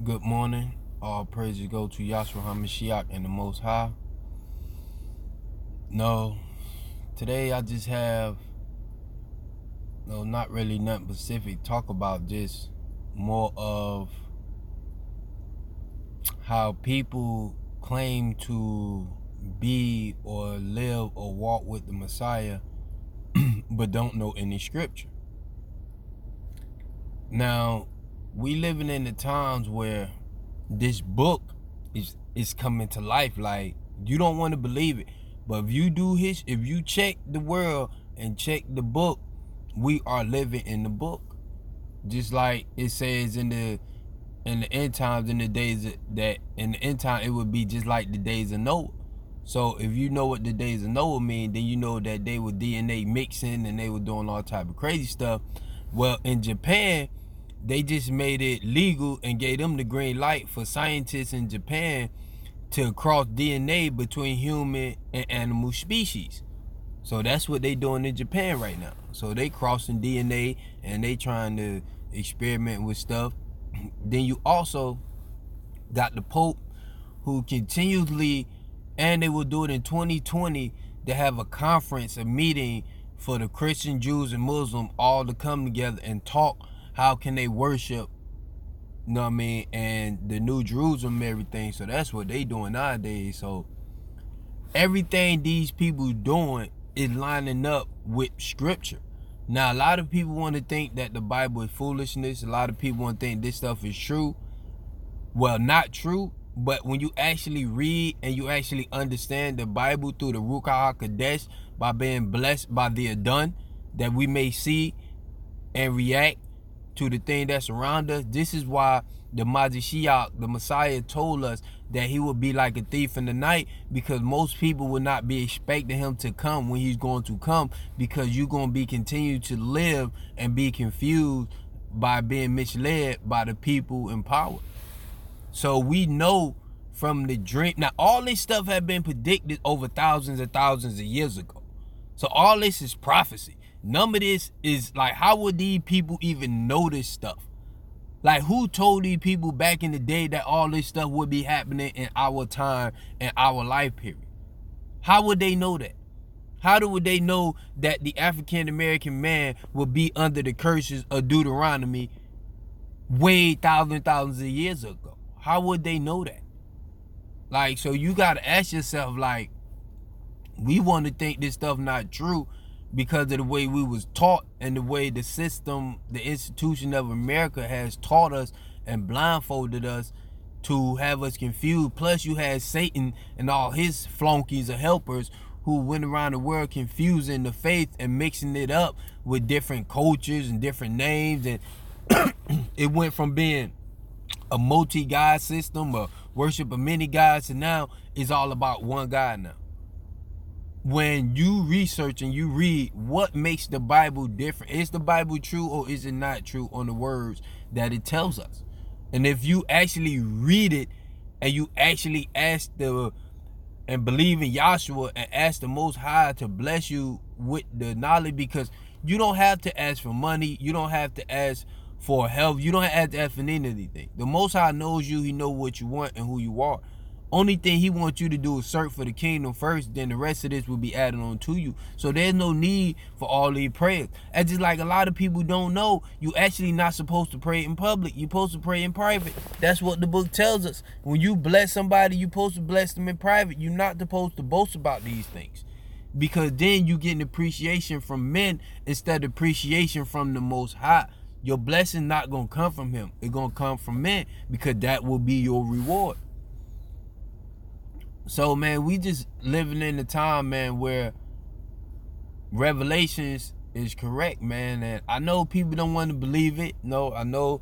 Good morning. All praises go to Yahshua HaMashiach and the Most High. No, today I just have, not really nothing specific. Talk about just more of how people claim to be or live or walk with the Messiah, but don't know any scripture. Now, we living in the times where this book is coming to life. Like, you don't want to believe it, but if you check the world and check the book, we are living in the book. Just like it says in the end times, in the end time, it would be just like the days of Noah. So if you know what the days of Noah mean, then you know that they were DNA mixing and they were doing all type of crazy stuff. Well, in Japan, they just made it legal and gave them the green light for scientists in Japan to cross DNA between human and animal species. So that's what they doing in Japan right now. So they crossing DNA and they trying to experiment with stuff. Then you also got the Pope, who continuously, and they will do it in 2020, to have a conference, a meeting for the Christian, Jews, and Muslim all to come together and talk how can they worship, you know what I mean, and the New Jerusalem and everything. So that's what they doing nowadays. So everything these people doing is lining up with scripture. Now, a lot of people want to think that the Bible is foolishness. A lot of people want to think this stuff is true. Well, not true, but when you actually read and you actually understand the Bible through the Ruach HaKodesh, by being blessed by the Adon, that we may see and react to the thing that's around us. This is why the Mashiach, the Messiah, told us that he would be like a thief in the night, because most people would not be expecting him to come when he's going to come, because you're going to be continue to live and be confused by being misled by the people in power. So we know from the dream. Now, all this stuff had been predicted over thousands and thousands of years ago. So all this is prophecy. None of this is like, how would these people even know this stuff? Like, who told these people back in the day that all this stuff would be happening in our time and our life period? How would they know that? How would they know that the African American man would be under the curses of Deuteronomy way thousands of years ago? How would they know that? Like, so you got to ask yourself, like, we want to think this stuff not true because of the way we was taught and the way the system, the institution of America has taught us and blindfolded us to have us confused. Plus, you had Satan and all his flunkies or helpers who went around the world confusing the faith and mixing it up with different cultures and different names. And it went from being a multi-god system or worship of many gods, and now it's all about one God now. When you research and you read what makes the Bible different, is the Bible true or is it not true on the words that it tells us? And if you actually read it and you actually ask and believe in Yahshua and ask the Most High to bless you with the knowledge, because you don't have to ask for money, you don't have to ask for help, you don't have to ask for anything. The Most High knows you, he knows what you want and who you are. Only thing he wants you to do is search for the kingdom first, then the rest of this will be added on to you. So there's no need for all these prayers. And just like a lot of people don't know, you actually not supposed to pray in public. You're supposed to pray in private. That's what the book tells us. When you bless somebody, you're supposed to bless them in private. You're not supposed to boast about these things, because then you get an appreciation from men instead of appreciation from the Most High. Your blessing not going to come from him. It's going to come from men, because that will be your reward. So, man, we just living in a time, man, where Revelations is correct, man. And I know people don't want to believe it. No, I know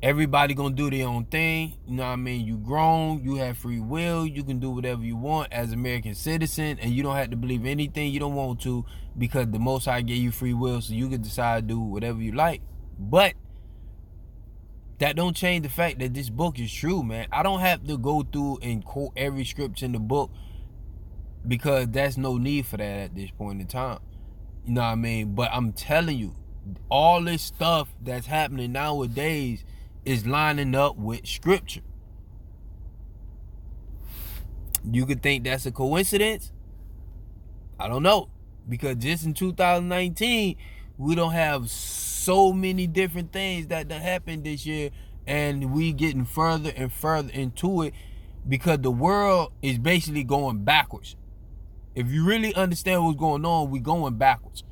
everybody gonna do their own thing. You know what I mean? You grown, you have free will, you can do whatever you want as an American citizen, and you don't have to believe anything you don't want to, because the Most High gave you free will, so you can decide to do whatever you like. But that don't change the fact that this book is true, man. I don't have to go through and quote every scripture in the book, because there's no need for that at this point in time. You know what I mean? But I'm telling you, all this stuff that's happening nowadays is lining up with scripture. You could think that's a coincidence. I don't know. Because just in 2019, we don't have so many different things that happened this year, and we getting further and further into it because the world is basically going backwards. If you really understand what's going on, we going backwards.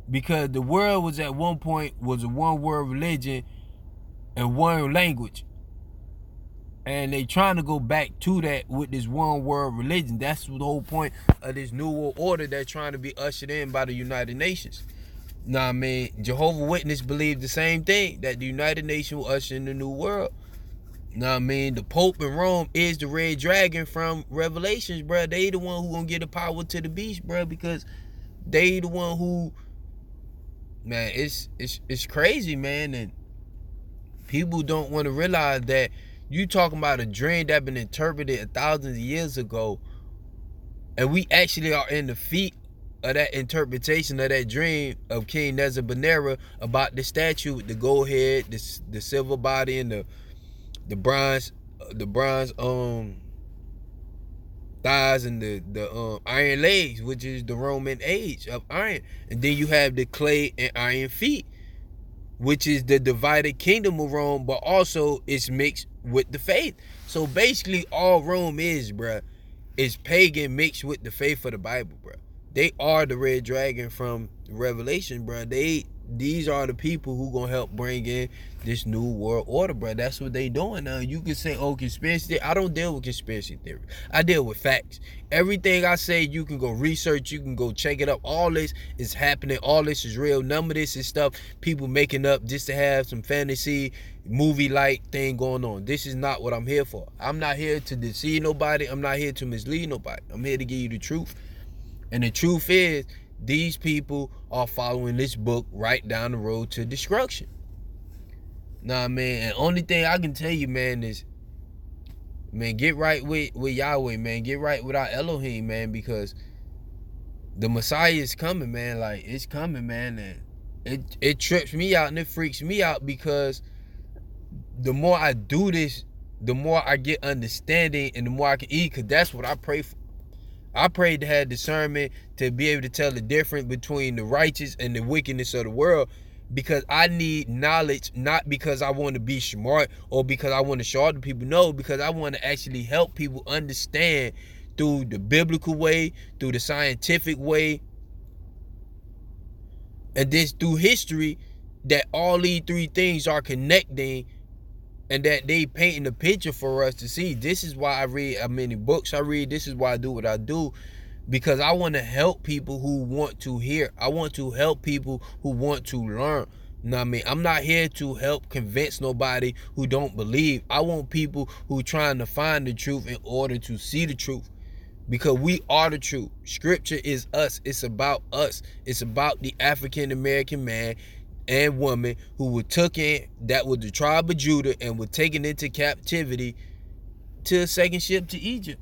Because the world was at one point was a one world religion and one language. And they trying to go back to that with this one world religion. That's the whole point of this new world order that's trying to be ushered in by the United Nations. Nah, I mean, Jehovah's Witness believe the same thing, that the United Nations will usher in the new world. Nah, I mean, the Pope in Rome is the red dragon from Revelations, bro. They the one who gonna give the power to the beast, bro, because they the one who, man, it's crazy, man. And people don't want to realize that you talking about a dream that been interpreted thousands of years ago, and we actually are in the feet of that interpretation of that dream of King Nebuchadnezzar about the statue with the gold head, the silver body, and the bronze thighs, and the iron legs, which is the Roman age of iron. And then you have the clay and iron feet, which is the divided kingdom of Rome, but also it's mixed with the faith. So basically all Rome is, bruh, is pagan mixed with the faith of the Bible, bruh. They are the red dragon from Revelation, bruh. These are the people who gonna help bring in this new world order, bruh. That's what they doing now. You can say, oh, conspiracy theory. I don't deal with conspiracy theory. I deal with facts. Everything I say, you can go research, you can go check it up. All this is happening. All this is real. None of this is stuff people making up just to have some fantasy movie-like thing going on. This is not what I'm here for. I'm not here to deceive nobody. I'm not here to mislead nobody. I'm here to give you the truth. And the truth is, these people are following this book right down the road to destruction. Nah, man, and only thing I can tell you, man, is, man, get right with Yahweh, man. Get right with our Elohim, man, because the Messiah is coming, man. Like, it's coming, man. And it trips me out and it freaks me out, because the more I do this, the more I get understanding and the more I can eat, because that's what I pray for. I prayed to have discernment to be able to tell the difference between the righteous and the wickedness of the world, because I need knowledge, not because I want to be smart or because I want to show other people. No, because I want to actually help people understand through the biblical way, through the scientific way, and this through history, that all these three things are connecting, and that they painting a picture for us to see. This is why I read how many books I read. This is why I do what I do, because I want to help people who want to hear. I want to help people who want to learn. You know what I mean? I'm not here to help convince nobody who don't believe. I want people who trying to find the truth in order to see the truth, because we are the truth. Scripture is us. It's about us. It's about the African American man and woman who were taken, that was the tribe of Judah, and were taken into captivity to a second ship to Egypt.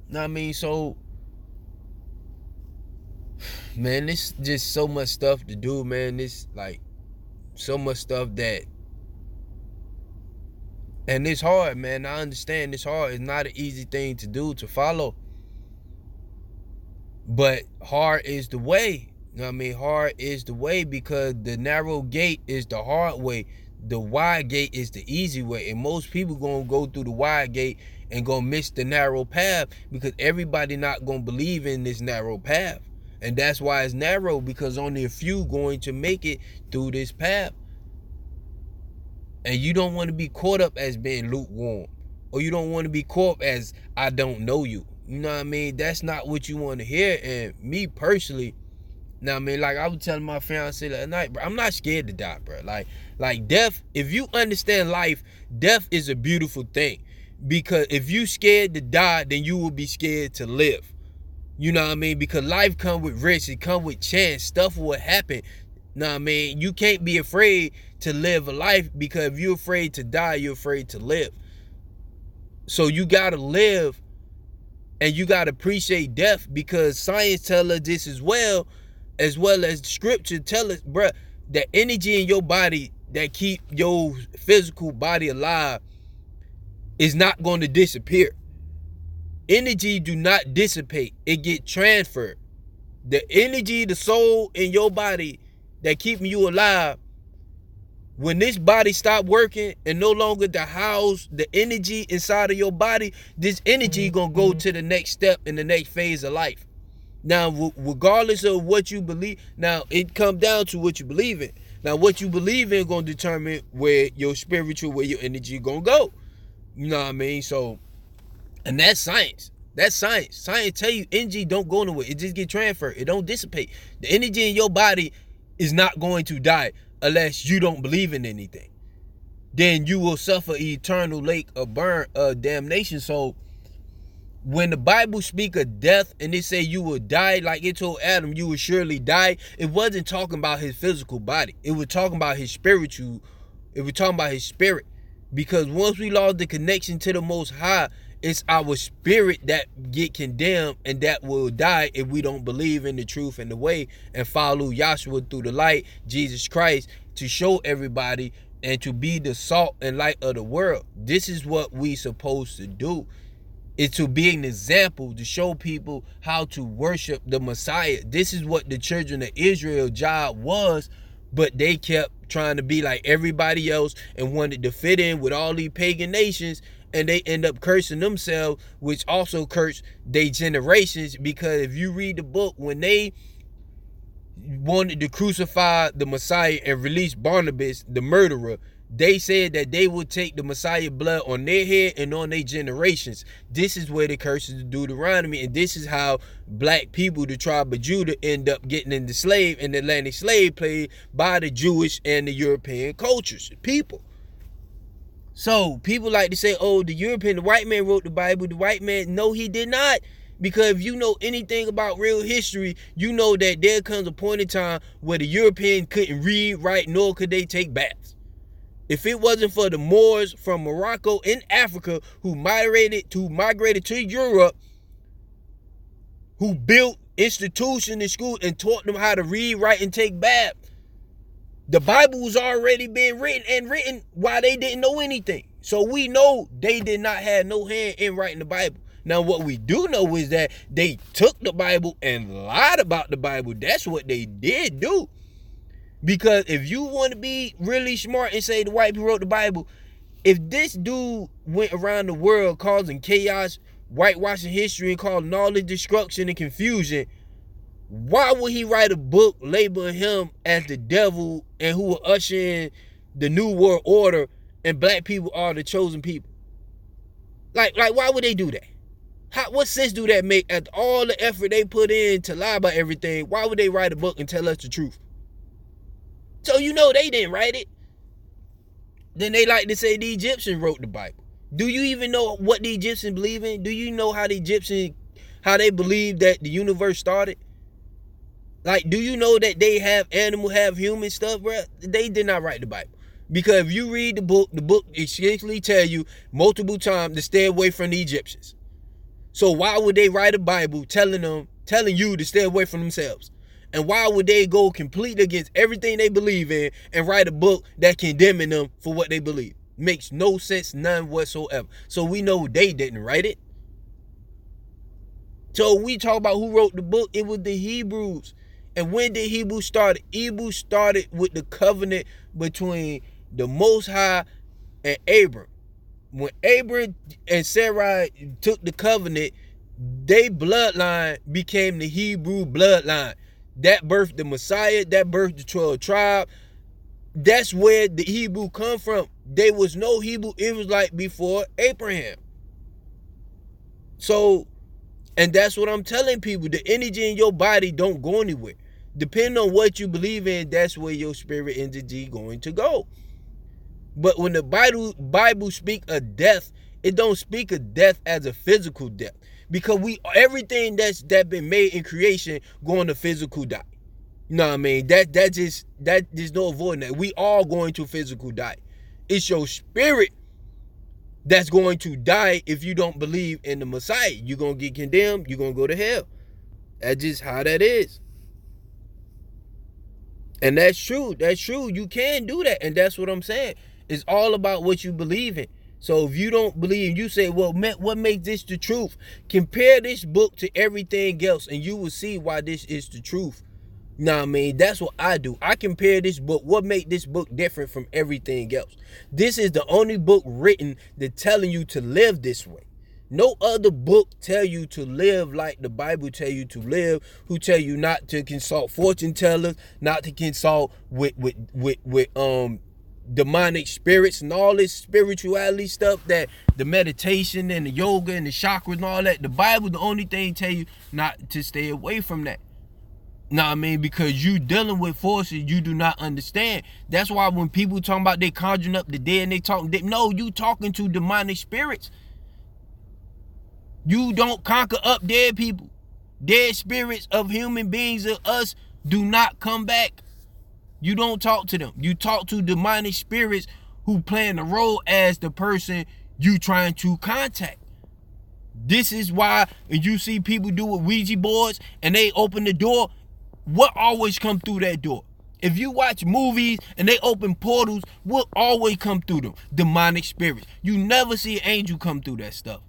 Know what I mean? So, man, this just so much stuff to do, man. This, like, so much stuff that, and it's hard, man. I understand it's hard. It's not an easy thing to do, to follow, but hard is the way. You know what I mean? Hard is the way, because the narrow gate is the hard way. The wide gate is the easy way. And most people gonna go through the wide gate and gonna miss the narrow path, because everybody not gonna believe in this narrow path. And that's why it's narrow, because only a few going to make it through this path. And you don't want to be caught up as being lukewarm, or you don't want to be caught up as I don't know you. You know what I mean? That's not what you want to hear. And me personally, now, I mean, like I was telling my fiance last night, bro, I'm not scared to die, bro. Like death, if you understand life, death is a beautiful thing. Because if you scared to die, then you will be scared to live. You know what I mean? Because life come with risk, it come with chance, stuff will happen. Know what I mean? You can't be afraid to live a life, because if you're afraid to die, you're afraid to live. So you gotta live, and you gotta appreciate death, because science tell us this as well as scripture tell us, bruh, that energy in your body that keep your physical body alive is not going to disappear. Energy do not dissipate. It get transferred. The energy, the soul in your body that keeping you alive, when this body stop working and no longer to house the energy inside of your body, this energy gonna go to the next step in the next phase of life. Now, regardless of what you believe, now it comes down to what you believe in. Now, what you believe in gonna determine where your spiritual, where your energy gonna go. You know what I mean? So, and that's science. That's science. Science tell you energy don't go nowhere. It just get transferred. It don't dissipate. The energy in your body is not going to die unless you don't believe in anything. Then you will suffer eternal lake of burn, damnation. So when the Bible speak of death and they say you will die, like it told Adam, you will surely die, it wasn't talking about his physical body. It was talking about his spiritual. It was talking about his spirit. Because once we lost the connection to the Most High, it's our spirit that get condemned and that will die if we don't believe in the truth and the way and follow Yahshua through the light, Jesus Christ, to show everybody and to be the salt and light of the world. This is what we supposed to do. It's to be an example to show people how to worship the Messiah. This is what the children of Israel job was, but they kept trying to be like everybody else and wanted to fit in with all these pagan nations, and they end up cursing themselves, which also cursed their generations. Because if you read the book, when they wanted to crucify the Messiah and release Barnabas, the murderer, they said that they would take the Messiah blood on their head and on their generations. This is where the curses of Deuteronomy, and this is how black people, the tribe of Judah, end up getting into slave and the Atlantic slave played by the Jewish and the European cultures, people. So people like to say, oh, the white man wrote the Bible. The white man, no, he did not. Because if you know anything about real history, you know that there comes a point in time where the European couldn't read, write, nor could they take baths. If it wasn't for the Moors from Morocco and Africa who migrated to Europe, who built institutions and schools and taught them how to read, write, and take baths, the Bible was already being written while they didn't know anything. So we know they did not have no hand in writing the Bible. Now, what we do know is that they took the Bible and lied about the Bible. That's what they did do. Because if you want to be really smart and say the white people wrote the Bible, if this dude went around the world causing chaos, whitewashing history, and causing all this destruction and confusion, why would he write a book labeling him as the devil and who will usher in the new world order and black people are the chosen people? Like why would they do that? What sense do that make after all the effort they put in to lie about everything? Why would they write a book and tell us the truth? So you know they didn't write it. Then they like to say the Egyptians wrote the Bible. Do you even know what the Egyptians believe in? Do you know how they believe that the universe started? Like, do you know that they have animal, have human stuff, bro? They did not write the Bible. Because if you read the book explicitly tell you multiple times to stay away from the Egyptians. So why would they write a Bible telling you to stay away from themselves? And why would they go completely against everything they believe in and write a book that condemning them for what they believe? Makes no sense, none whatsoever. So we know they didn't write it. So we talk about who wrote the book. It was the Hebrews. And when did Hebrews start? Hebrews started with the covenant between the Most High and Abram. When Abram and Sarai took the covenant, their bloodline became the Hebrew bloodline. That birthed the Messiah. That birthed the 12 tribe. That's where the Hebrew come from. There was no Hebrew Israelite before Abraham. So, and that's what I'm telling people. The energy in your body don't go anywhere. Depending on what you believe in, that's where your spirit energy going to go. But when the Bible speak of death, it don't speak of death as a physical death. Because everything that been made in creation going to physical die. You know what I mean? There's no avoiding that. We all going to physical die. It's your spirit that's going to die if you don't believe in the Messiah. You're going to get condemned. You're going to go to hell. That's just how that is. And that's true. That's true. You can do that. And that's what I'm saying. It's all about what you believe in. So if you don't believe, you say, well, what makes this the truth? Compare this book to everything else, and you will see why this is the truth. Nah, I mean, that's what I do. I compare this book. What make this book different from everything else? This is the only book written that telling you to live this way. No other book tell you to live like the Bible tell you to live, who tell you not to consult fortune tellers, not to consult with demonic spirits and all this spirituality stuff, that the meditation and the yoga and the chakras and all that. The Bible, the only thing tell you not to stay away from that. Nah, I mean, because you dealing with forces you do not understand. That's why when people talking about they conjuring up the dead and they talking, no, you talking to demonic spirits. You don't conquer up dead people. Dead spirits of human beings of us do not come back. You don't talk to them. You talk to demonic spirits who playing the role as the person you trying to contact. This is why you see people do with Ouija boards and they open the door. What always come through that door? If you watch movies and they open portals, what always come through them? Demonic spirits. You never see an angel come through that stuff.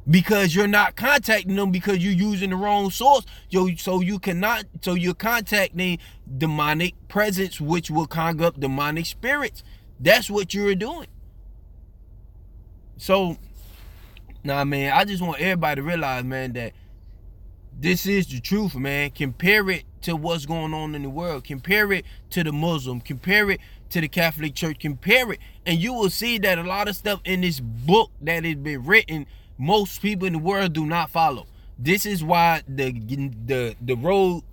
Because you're not contacting them, because you're using the wrong source. So you're contacting demonic presence, which will conjure up demonic spirits. That's what you're doing. So, nah, man, I just want everybody to realize, man, that this is the truth, man. Compare it to what's going on in the world. Compare it to the Muslim. Compare it to the Catholic Church. Compare it, and you will see that a lot of stuff in this book that has been written, most people in the world do not follow. This is why the road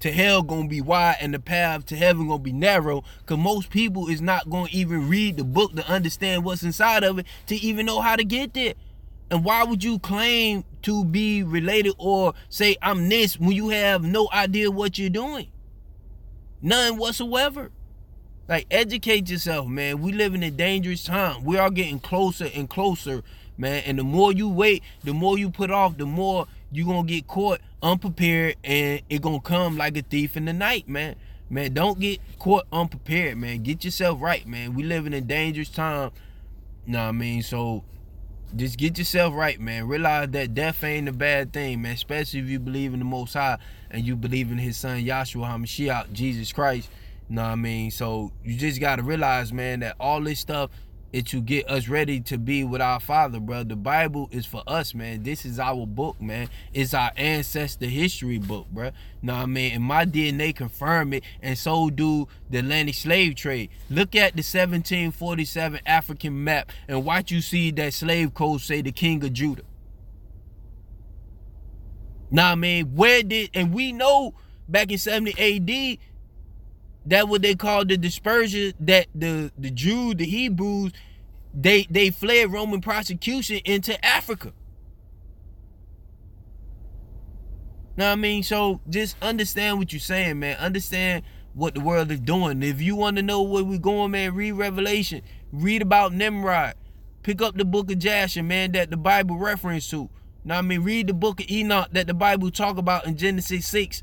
to hell gonna be wide and the path to heaven gonna be narrow, because most people is not gonna even read the book to understand what's inside of it to even know how to get there. And why would you claim to be related or say I'm this when you have no idea what you're doing? None whatsoever. Like, educate yourself, man. We live in a dangerous time. We are getting closer and closer, man. And the more you wait, the more you put off, the more you're going to get caught unprepared, and it going to come like a thief in the night, man. Man, don't get caught unprepared, man. Get yourself right, man. We live in a dangerous time. Know what I mean? So just get yourself right, man. Realize that death ain't a bad thing, man. Especially if you believe in the Most High and you believe in his son, Yahshua HaMashiach, Jesus Christ. Know what I mean? So you just got to realize, man, that all this stuff is to get us ready to be with our Father, bro. The Bible is for us, man. This is our book, man. It's our ancestor history book, bro. Know what I mean? And my DNA confirm it, and so do the Atlantic slave trade. Look at the 1747 African map and watch you see that slave code say the King of Judah. Know what I mean? And we know back in 70 AD, that what they call the dispersion, that the Jews, the Hebrews, they fled Roman persecution into Africa. Know what I mean? So just understand what you're saying, man. Understand what the world is doing. If you want to know where we're going, man, read Revelation. Read about Nimrod. Pick up the book of Jasher, man, that the Bible reference to. Know what I mean? Read the book of Enoch that the Bible talk about in Genesis 6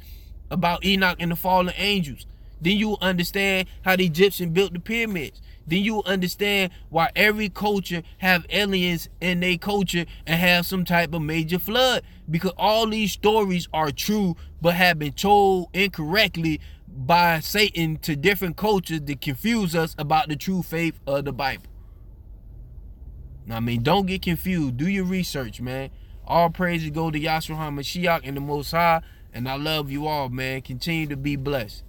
about Enoch and the fallen angels. Then you will understand how the Egyptians built the pyramids. Then you will understand why every culture have aliens in their culture and have some type of major flood. Because all these stories are true, but have been told incorrectly by Satan to different cultures to confuse us about the true faith of the Bible. I mean, don't get confused. Do your research, man. All praises go to Yahshua HaMashiach and the Most High. And I love you all, man. Continue to be blessed.